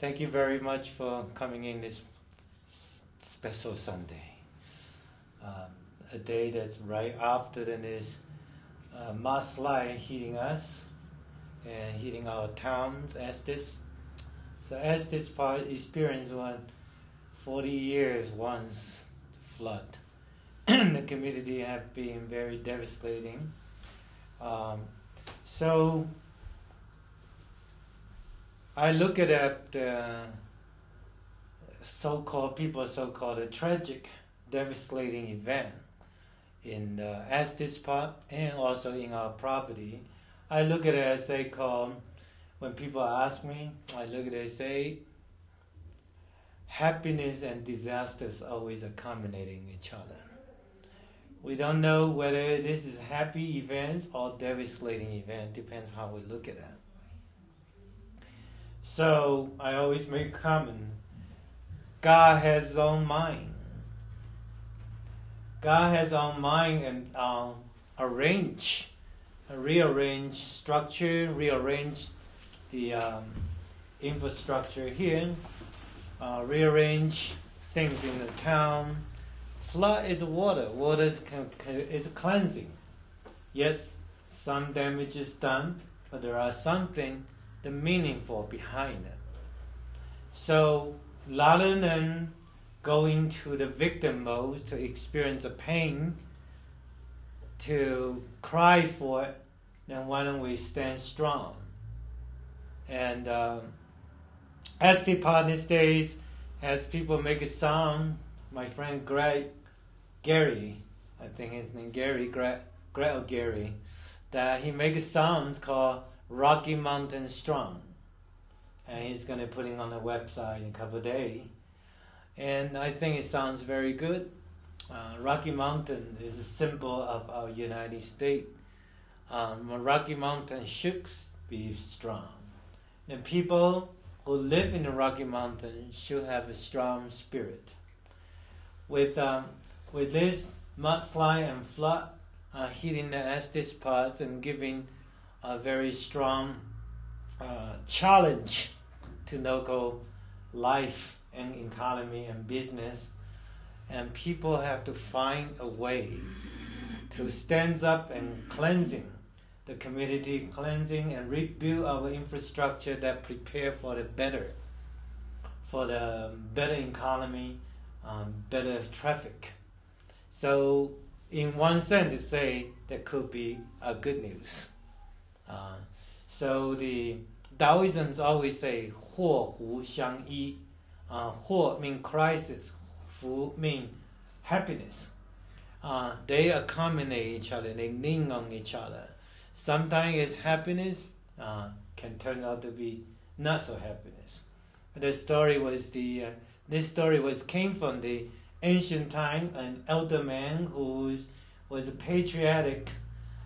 Thank you very much for coming in this special Sunday. A day that's right after this mudslide hitting us and hitting our towns as this. So as this part experienced 40 years once flood. The community have been very devastating. So I look at the so-called a tragic, devastating event in the Estes part and also in our property. I look at it as they call, when people ask me, I look at it as say, happiness and disasters always accommodating each other. We don't know whether this is happy events or devastating event, depends how we look at it. So I always make a comment, God has his own mind. God has his own mind and rearrange structure, rearrange the infrastructure here, rearrange things in the town. Flood is water. Water is cleansing. Yes, some damage is done, but there are something the meaningful behind it. So rather than going to the victim mode to experience the pain, to cry for it, then why don't we stand strong? And as the partners days, as people make a song, my friend Gary, I think his name Gary, that he makes songs called Rocky Mountain Strong. And he's going to put it on the website in a couple of days. And I think it sounds very good. Rocky Mountain is a symbol of our United States. Rocky Mountain should be strong. And people who live in the Rocky Mountain should have a strong spirit. With this mudslide and flood hitting the Estes parts and giving a very strong challenge to local life and economy and business, and people have to find a way to stand up and cleansing the community, cleansing and rebuild our infrastructure that prepare for the better economy, better traffic. So in one sense to say that could be a good news. So the Taoists always say 祸福相依. 祸 mean crisis, 福 mean happiness. They accommodate each other, they lean on each other. Sometimes it's happiness, can turn out to be not so happiness. This story came from the ancient time, an elder man who was patriotic,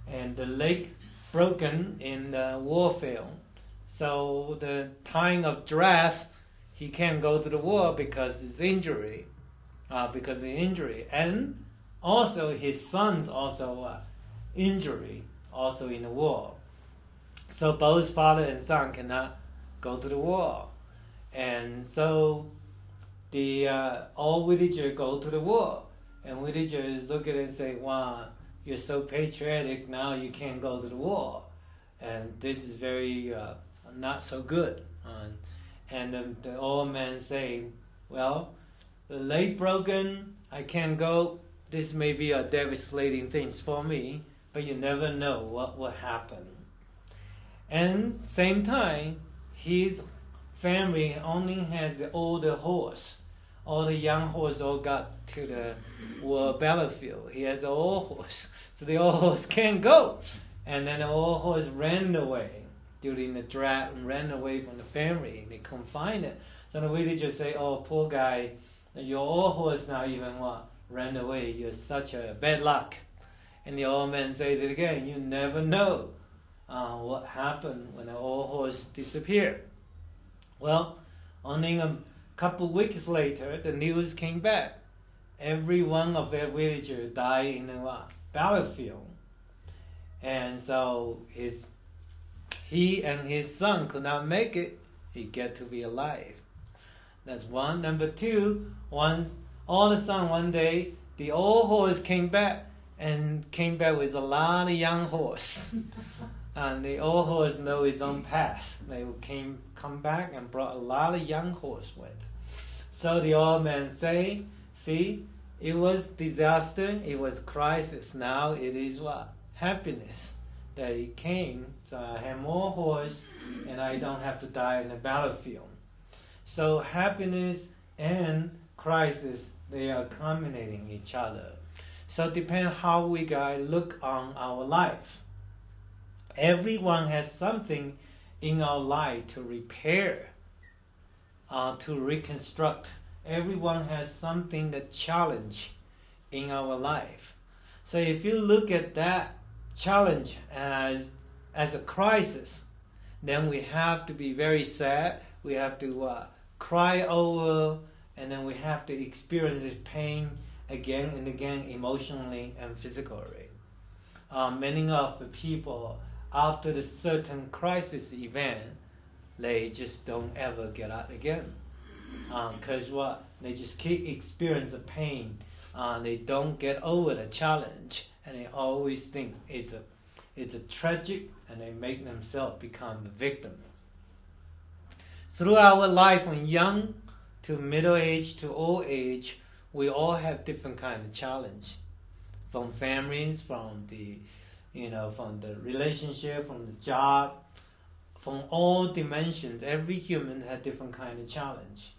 and the leg broken in the warfare. So the time of draft, he can't go to the war because of injury, and also his son's also injury, also in the war. So both father and son cannot go to the war, and so the all villagers go to the war, and villagers look at it and say, "Wow, you're so patriotic. Now you can't go to the war, and this is very not so good." And the old man say, "Well, the leg broken, I can't go. This may be a devastating thing for me, but you never know what will happen." And same time, his family only has the older horse. All the young horse all got to the war battlefield. He has an old horse, so the old horse can't go. And then the old horse ran away during the drought and ran away from the family. They couldn't find it. So the villagers say, "Oh, poor guy, your old horse now even ran away. You're such a bad luck." And the old man said it again, "You never know what happened when the old horse disappeared." Well, only a couple weeks later, the news came back. Every one of their villagers died in the battlefield. And so he and his son could not make it. He get to be alive. That's one. Number two, once all of a sudden one day the old horse came back with a lot of young horse. And the old horse know its own path. They come back and brought a lot of young horse with. So the old man say, see, it was disaster, it was crisis. Now it is what? Happiness. That it came, so I have more horse and I don't have to die in the battlefield. So happiness and crisis, they are culminating each other. So depends how we guys look on our life. Everyone has something in our life to repair, to reconstruct. Everyone has something that challenge in our life. So if you look at that challenge as a crisis, then we have to be very sad. We have to cry over, and then we have to experience this pain again and again, emotionally and physically. Many of the people, after the certain crisis event, they just don't ever get out again. Because what? They just keep experiencing the pain. They don't get over the challenge, and they always think it's a tragic, and they make themselves become the victim. Through our life, from young to middle age to old age, we all have different kind of challenge, from families, from the relationship, from the job, from all dimensions. Every human has different kind of challenge.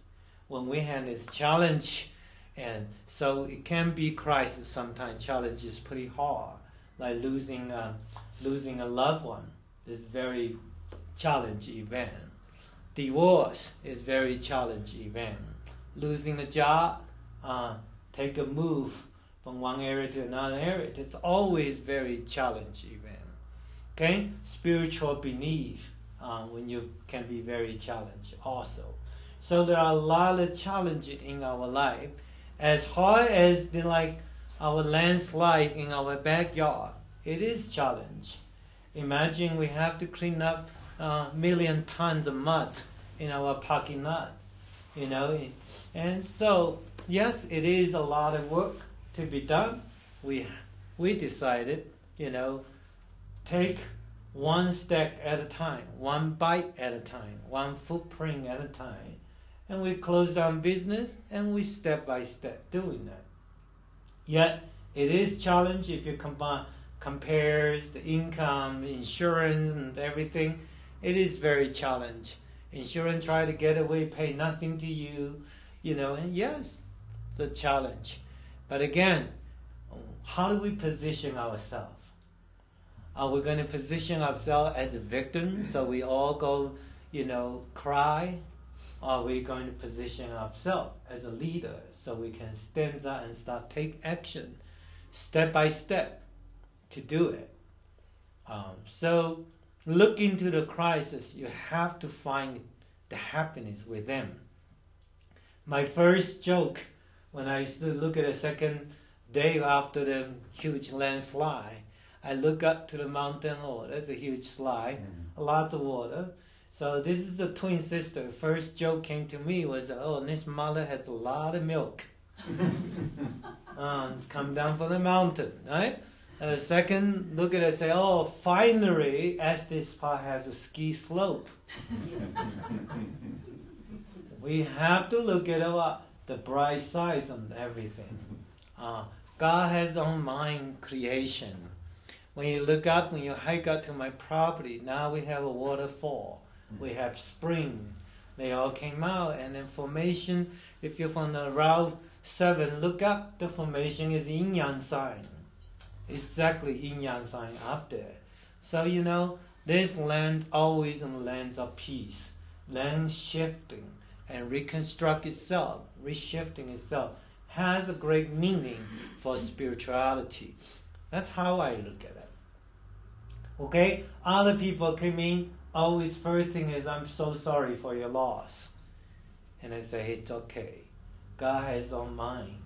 When we have this challenge, and so it can be crisis. Sometimes challenge is pretty hard, like losing a loved one is very challenging event. Divorce is very challenging event. Losing a job, take a move from one area to another area. It's always very challenging event. Okay, spiritual belief when you can be very challenged also. So there are a lot of challenges in our life. As hard as our landslide in our backyard, it is challenge. Imagine we have to clean up 1,000,000 tons of mud in our parking lot, And so, yes, it is a lot of work to be done. We decided, take one step at a time, one bite at a time, one footprint at a time. And we close down business, and we step by step doing that. Yet, it is challenge if you compares the income, insurance, and everything. It is very challenge. Insurance try to get away, pay nothing to you, and yes, it's a challenge. But again, how do we position ourselves? Are we going to position ourselves as a victim, so we all go, cry? Or are we going to position ourselves as a leader, so we can stand up and start take action, step by step, to do it? So look into the crisis. You have to find the happiness within. My first joke, when I used to look at the second day after the huge landslide, I look up to the mountain. Oh, that's a huge slide, lots of water. So this is the twin sister. First joke came to me was, oh, this mother has a lot of milk. It's come down from the mountain, right? Second, look at it and say, oh, finally, Estes Park has a ski slope. We have to look at the bright sides and everything. God has own mind creation. When you look up, when you hike up to my property, now we have a waterfall. We have spring. They all came out. And then formation, if you're from the Route 7, look up, the formation is yin-yang sign. Exactly yin-yang sign up there. So, this land always in lands of peace. Land shifting and reconstruct itself, reshifting itself, has a great meaning for spirituality. That's how I look at it. Okay? Other people come in, always first thing is, I'm so sorry for your loss. And I say, it's okay. God has his own mind.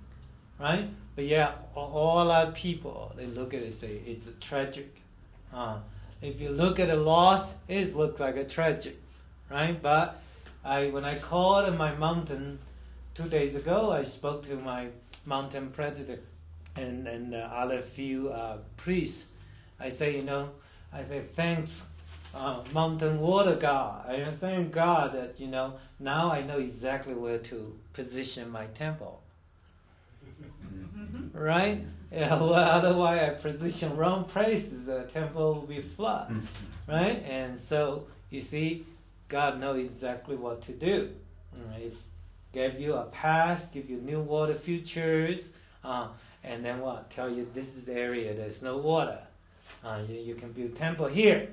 Right? But yeah, all our people, they look at it and say, it's a tragic. If you look at a loss, it looks like a tragic. Right? But When I called my mountain 2 days ago, I spoke to my mountain president and other few priests. I say, thanks, mountain water God. I thank God that, now I know exactly where to position my temple. Right? Yeah, well, otherwise I position wrong places, the temple will be flat. Right? And so, you see, God knows exactly what to do. If give you a pass, give you new water futures, and then what? Tell you this is the area there's no water. You can build temple here.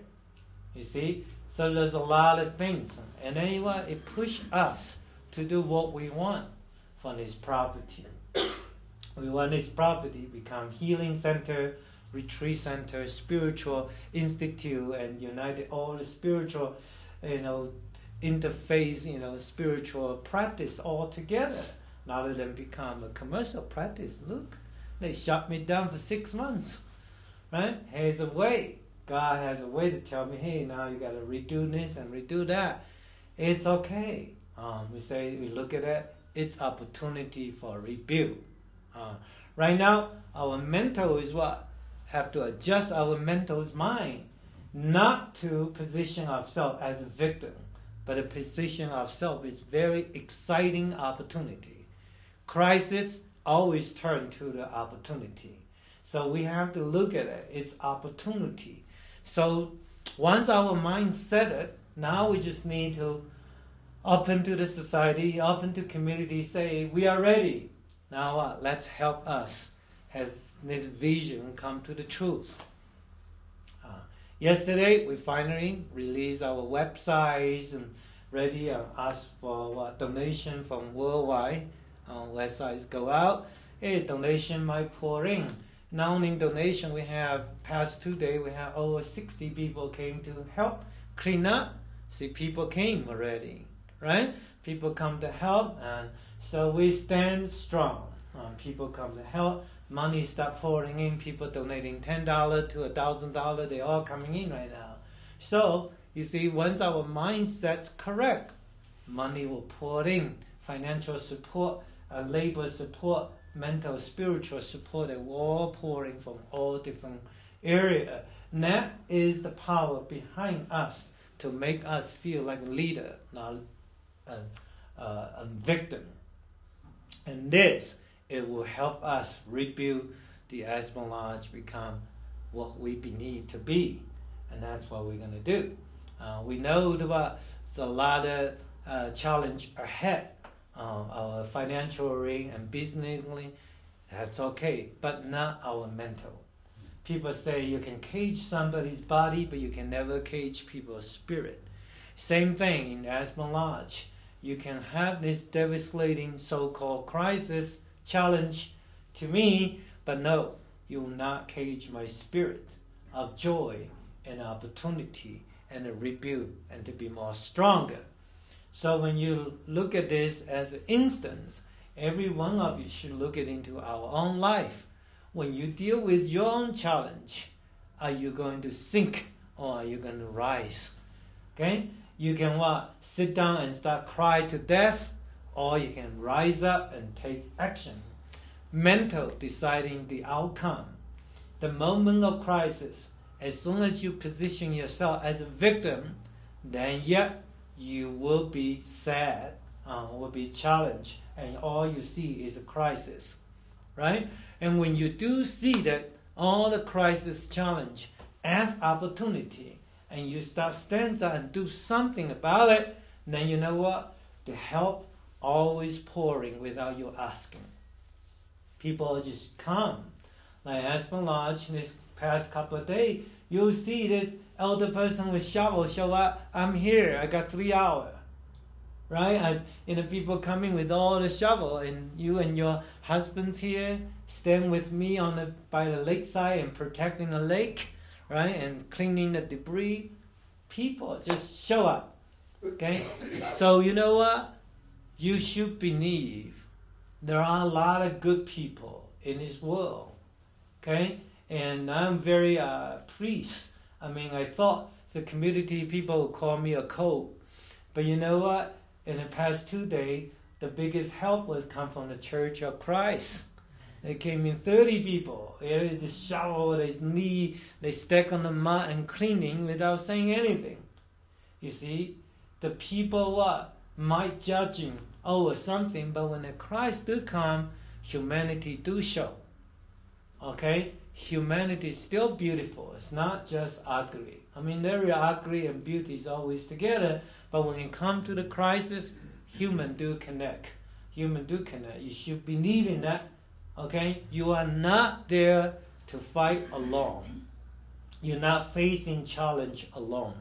You see? So there's a lot of things. And then what? It pushes us to do what we want from this property. We want this property become healing center, retreat center, spiritual institute, and united all the spiritual, interface, spiritual practice all together, rather than become a commercial practice. Look, they shut me down for 6 months, right? Here's a way. God has a way to tell me, hey, now you got to redo this and redo that. It's okay. We look at it, it's opportunity for rebuild. Right now, our mental is what? Have to adjust our mental's mind, not to position ourselves as a victim, but a position ourselves is very exciting opportunity. Crisis always turn to the opportunity. So we have to look at it. It's opportunity. So once our mind set it, now we just need to open to the society, open to community, say, we are ready. Now what? Let's help us as this vision come to the truth. Yesterday, we finally released our websites and ready ask for donation from worldwide. Websites go out. Hey, donation might pour in. Not only donation, we have past 2 days, we have over 60 people came to help clean up. See, people came already, right? People come to help, and so we stand strong. People come to help. Money start pouring in. People donating $10 to $1,000. They're all coming in right now. So you see, once our mindset's correct, money will pour in. Financial support, labor support, mental, spiritual support. They're all pouring from all different areas. And that is the power behind us to make us feel like a leader, not a victim. And this, it will help us rebuild the Aspen Lodge, become what we need to be. And that's what we're going to do. We know there's a lot of challenge ahead, our financially and businessly. That's okay, but not our mental. People say you can cage somebody's body, but you can never cage people's spirit. Same thing in Aspen Lodge. You can have this devastating so-called crisis, challenge to me, but no, you will not cage my spirit of joy and opportunity and a rebuild and to be more stronger. So when you look at this as an instance, every one of you should look at into our own life. When you deal with your own challenge, are you going to sink or are you going to rise? Okay? You can sit down and start crying to death, or you can rise up and take action. Mental, deciding the outcome. The moment of crisis, as soon as you position yourself as a victim, then yet you will be sad, will be challenged, and all you see is a crisis, right? And when you do see that all the crisis challenge as opportunity, and you start stand up and do something about it, then you know what? The help always pouring without you asking. People just come. Like Aspen Lodge, this past couple of days, you'll see this elder person with shovel show up. I'm here. I got 3 hours. Right? People coming with all the shovel, and you and your husband's here, stand with me by the lakeside and protecting the lake, right? And cleaning the debris. People just show up. Okay? So you know what? You should believe there are a lot of good people in this world. Okay? And I'm very pleased. I thought the community people would call me a cult. But you know what? in the past 2 days, the biggest help was come from the Church of Christ. They came in 30 people. They just shower, they knee, they stack on the mat and cleaning without saying anything. You see, the people might judging over something, but when the Christ do come, humanity do show. Okay? Humanity is still beautiful. It's not just ugly. I mean, very ugly and beauty is always together, but when you come to the crisis, human do connect. Human do connect. You should believe in that. Okay? You are not there to fight alone. You're not facing challenge alone.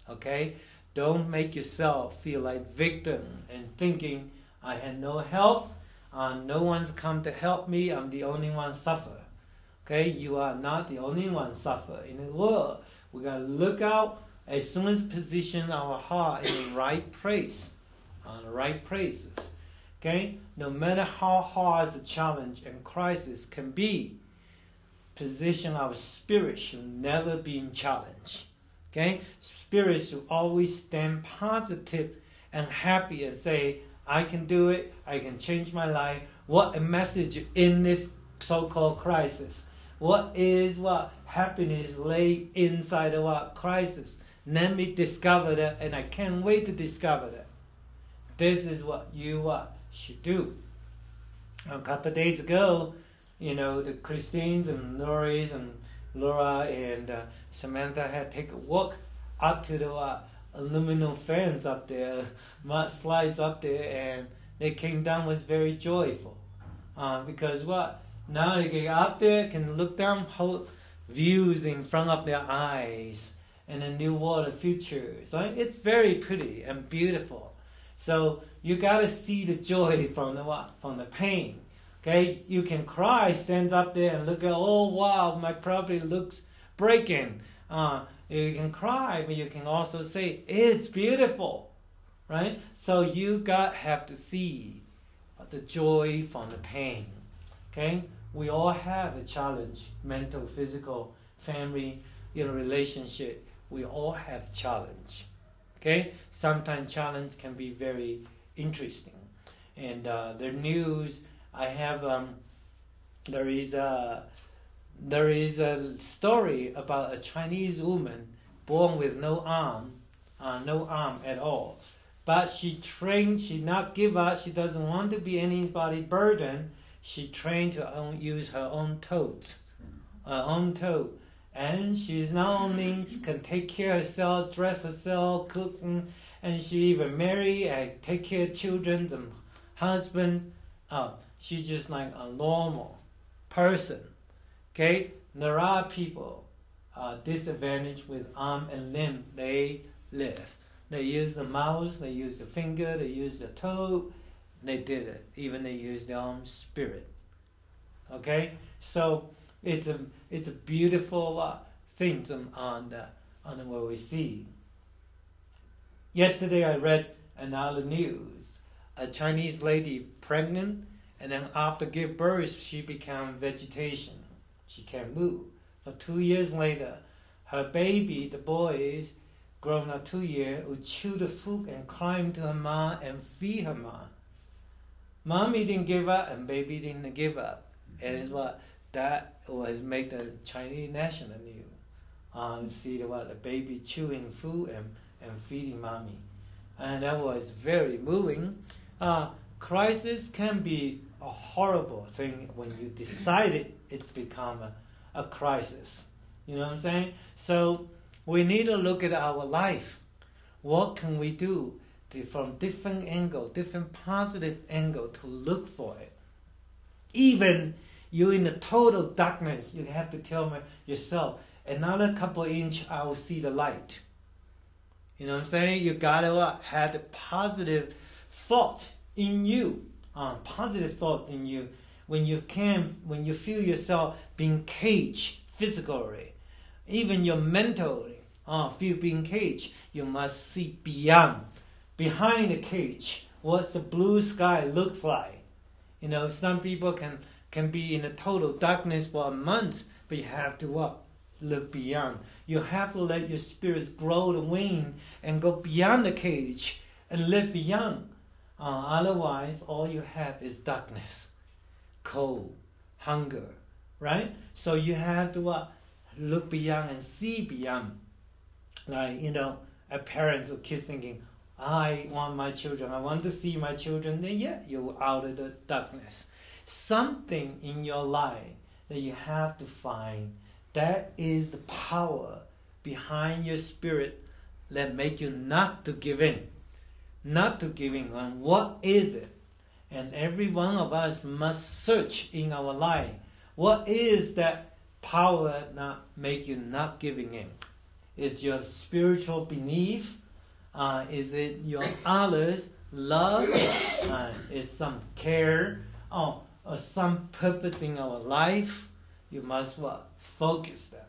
Okay? Don't make yourself feel like victim and thinking, I had no help, no one's come to help me, I'm the only one suffer. Okay? You are not the only one suffer in the world. We got to look out as soon as position our heart in the right place, on the right places. Okay? No matter how hard the challenge and crisis can be, position our spirit should never be in challenge. Okay? Spirit should always stand positive and happy and say, I can do it, I can change my life. What a message in this so-called crisis. What happiness lay inside of what crisis. Let me discover that, and I can't wait to discover that. This is what you should do. A couple of days ago, the Christines and Norris and Laura and Samantha had taken a walk up to the aluminum fence up there, mud slides up there, and they came down was very joyful. Because now they get up there, can look down whole views in front of their eyes and the new water features. Right? It's very pretty and beautiful. So you gotta see the joy from the pain. Okay, you can cry, stand up there and look at, oh wow, my property looks breaking. You can cry, but you can also say, it's beautiful, right? So you have to see the joy from the pain. Okay, we all have a challenge, mental, physical, family, relationship. We all have challenge. Okay, sometimes challenge can be very interesting, and the news. I have there is a story about a Chinese woman born with no arm at all, but she trained. She not give up. She doesn't want to be anybody burden. She trained to use her own toes, and she's not only can take care of herself, dress herself, cook, and she even marry and take care of children and husbands. She's just like a normal person. Okay? There are people disadvantaged with arm and limb. They live. They use the mouse, they use the finger, they use the toe. They did it. Even they use their own spirit. Okay? So it's a beautiful thing on what we see. Yesterday I read another news. A Chinese lady pregnant, and then after give birth, she became vegetation. She can't move. For 2 years later, her baby, the boys, grown up 2 years, would chew the food and climb to her mom and feed her mom. Mommy didn't give up, and baby didn't give up. And it's that was make the Chinese national news. See the baby chewing food and feeding mommy. And that was very moving. Crisis can be a horrible thing when you decide it's become a crisis. You know what I'm saying? So we need to look at our life. What can we do from different angle, different positive angle to look for it? Even you're in the total darkness, you have to tell yourself, another couple inch, I will see the light. You know what I'm saying? You gotta have the positive thought in you, positive thoughts in you. When you feel yourself being caged physically, even your mentally feel being caged, you must see behind the cage, what the blue sky looks like. Some people can be in a total darkness for a month, but you have to look beyond. You have to let your spirits grow the wing and go beyond the cage and live beyond. Otherwise, all you have is darkness, cold, hunger, right? So you have to look beyond and see beyond. Like, a parent or kid thinking, I want my children, I want to see my children, then you're out of the darkness. Something in your life that you have to find, that is the power behind your spirit that make you not to give in. Not to give in on what is it? And every one of us must search in our life. What is that power that make you not giving in? Is your spiritual belief? Is it your others' love? Is some care? Or some purpose in our life? You must focus that.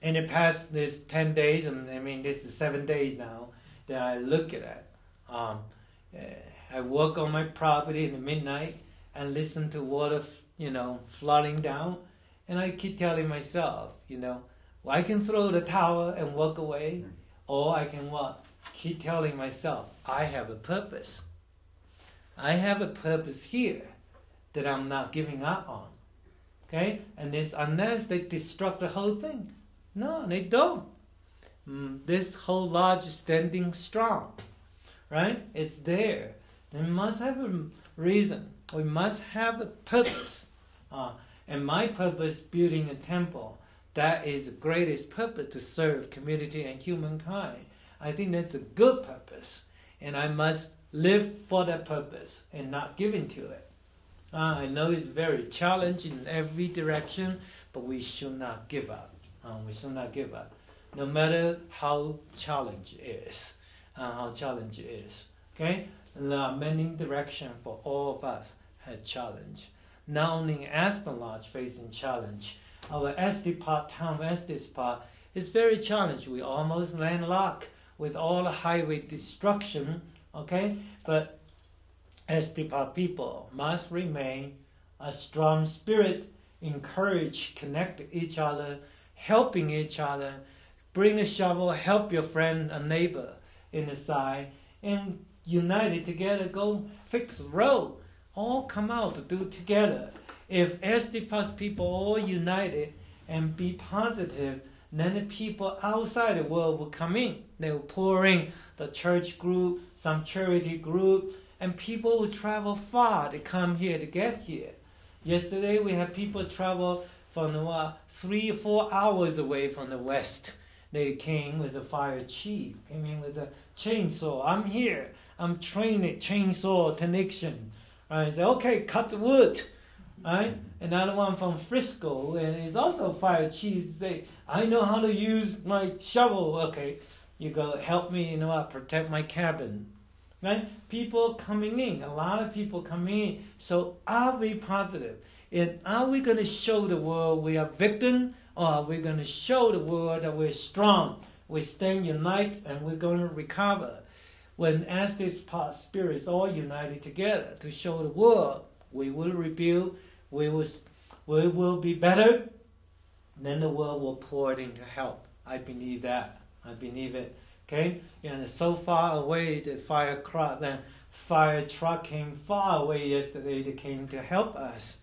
In the past, this 10 days, this is 7 days now, that I look at that. I work on my property in the midnight and listen to water, flooding down. And I keep telling myself, I can throw the towel and walk away, or I can keep telling myself, I have a purpose. I have a purpose here that I'm not giving up on. Okay? And this, unless they destruct the whole thing. No, they don't. This whole lodge is standing strong. Right? It's there. They must have a reason. We must have a purpose. And my purpose, building a temple, that is the greatest purpose, to serve community and humankind. I think that's a good purpose. And I must live for that purpose and not give in to it. I know it's very challenging in every direction, but we should not give up. We should not give up, no matter how challenging it is. Okay, there are many directions for all of us had challenge. Not only Aspen Lodge facing challenge, our SD part, town Estes part, is very challenged. We almost landlocked with all the highway destruction. Okay, but SD part people must remain a strong spirit, encourage, connect each other, helping each other, bring a shovel, help your friend, a neighbor in the side, and united together, go fix the road. All come out to do together. If SD Plus people all united and be positive, then the people outside the world will come in. They will pour in the church group, some charity group, and people will travel far to come here to get here. Yesterday we had people travel from 3 or 4 hours away from the west. They came with a fire chief, came in with a chainsaw. I'm here. I'm trained chainsaw technician. I say, okay, cut the wood. Right? Another one from Frisco, and he's also fire chief. Say, I know how to use my shovel. Okay, you go help me, protect my cabin. Right? People coming in, a lot of people coming in. So are we positive? And are we going to show the world we are victim, or are we going to show the world that we're strong, we stand united, and we're going to recover? When as these spirits all united together to show the world, we will rebuild, we will be better, then the world will pour it into help. I believe that. I believe it. Okay? So far away, the fire truck came far away yesterday. They came to help us.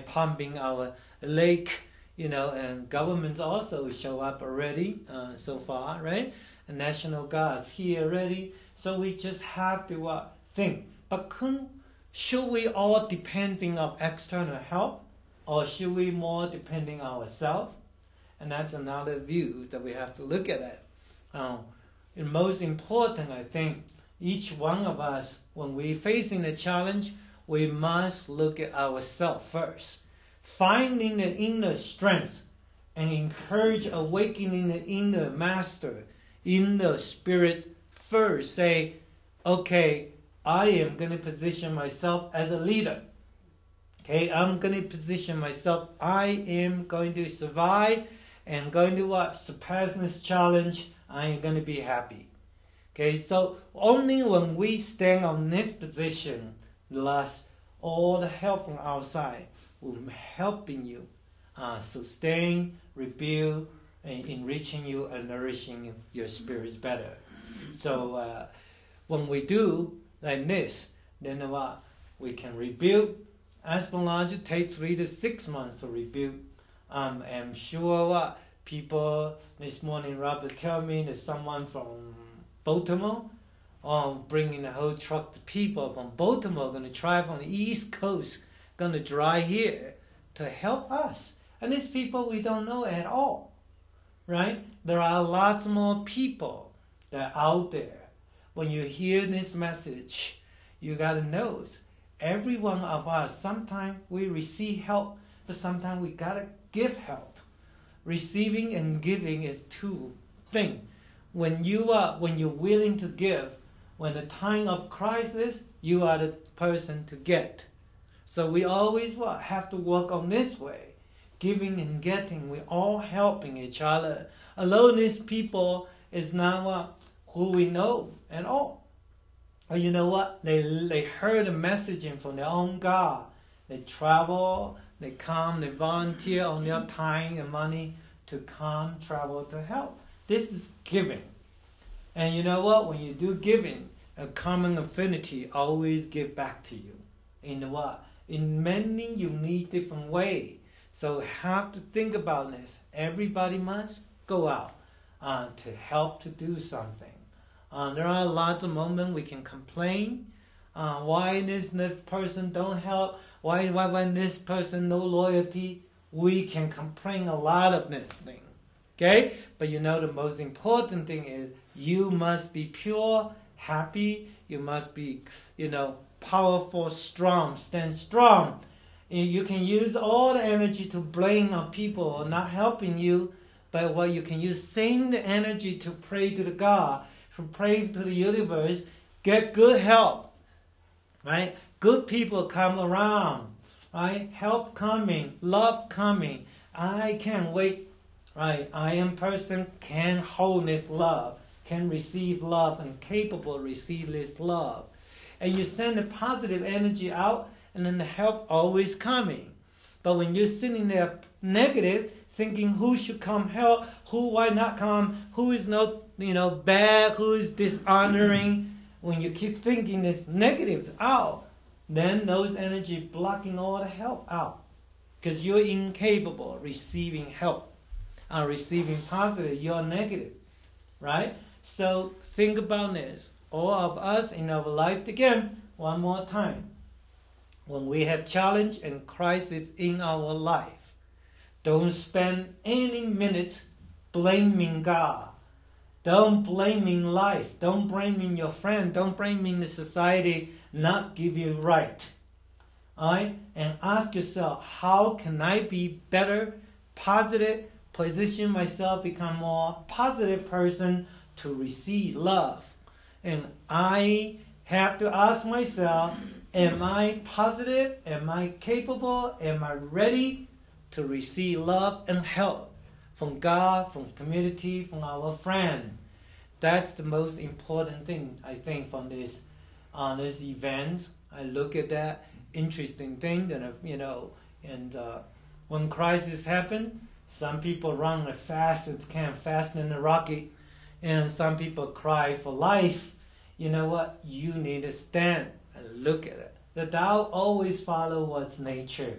Pumping our lake, and governments also show up already so far, right? The National Guard's here already. So we just have to think. But should we all depending on external help, or should we more depending on ourselves? And that's another view that we have to look at it. And most important, I think, each one of us, when we're facing a challenge, we must look at ourselves first. Finding the inner strength and encourage awakening the inner master, inner spirit first. Say, okay, I am going to position myself as a leader. Okay, I'm going to position myself. I am going to survive and going to surpass this challenge. I am going to be happy. Okay, so only when we stand on this position, thus all the help from outside will be helping you sustain, rebuild, and enriching you and nourishing your spirits better. So when we do like this, then we can rebuild. Astrology takes 3 to 6 months to rebuild. I'm sure people this morning, Robert tell me that someone from Baltimore bringing a whole truck of people from Baltimore going to drive on the East Coast, going to drive here to help us. And these people we don't know at all, right? There are lots more people that are out there. When you hear this message, you got to know every one of us, sometimes we receive help, but sometimes we got to give help. Receiving and giving is two things. When you're willing to give, when the time of crisis, you are the person to get. So we always have to work on this way. Giving and getting, we're all helping each other. Although these people is not who we know at all. Or you know what? They heard a messaging from their own God. They travel, they come, they volunteer on their time and money to come, travel to help. This is giving. And you know what? When you do giving, a common affinity always give back to you. In what? In many unique different ways. So have to think about this. Everybody must go out to help to do something. There are lots of moments we can complain. Why this person don't help? Why this person no loyalty? We can complain a lot of this thing. Okay? But you know the most important thing is you must be pure, happy. You must be, powerful, strong. Stand strong. You can use all the energy to blame on people not helping you, but you can use same the energy to pray to the God, to pray to the universe, get good help, right? Good people come around, right? Help coming, love coming. I can't wait, right? I am person can hold this love, can receive love, and capable of receive this love. And you send the positive energy out, and then the help always coming. But when you're sitting there negative, thinking who should come help, who why not come, who is not bad, who is dishonoring, when you keep thinking this negative out, then those energy blocking all the help out. Because you're incapable of receiving help. Receiving positive, you're negative. Right? So think about this. All of us in our life, again, one more time. When we have challenge and crisis in our life, don't spend any minute blaming God. Don't blaming life. Don't blaming your friend. Don't blaming the society not give you right. Alright? And ask yourself, how can I be better, positive, position myself, become more positive person to receive love. And I have to ask myself, am I positive? Am I capable? Am I ready to receive love and help from God, from community, from our friend? That's the most important thing, I think, from this events. I look at that interesting thing that, and when crisis happen, some people run as fast as can, faster than a rocket, and some people cry for life. You know what? You need to stand and look at it. The Tao always follow what's nature,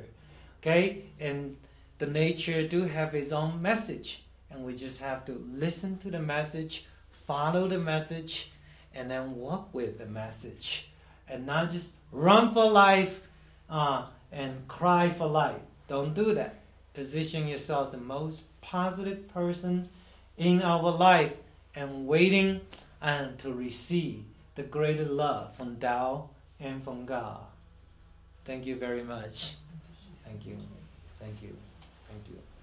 okay? And the nature do have its own message, and we just have to listen to the message, follow the message, and then walk with the message, and not just run for life and cry for life. Don't do that. Position yourself the most positive person in our life and waiting and to receive the greater love from Tao and from God. Thank you very much. Thank you. Thank you. Thank you.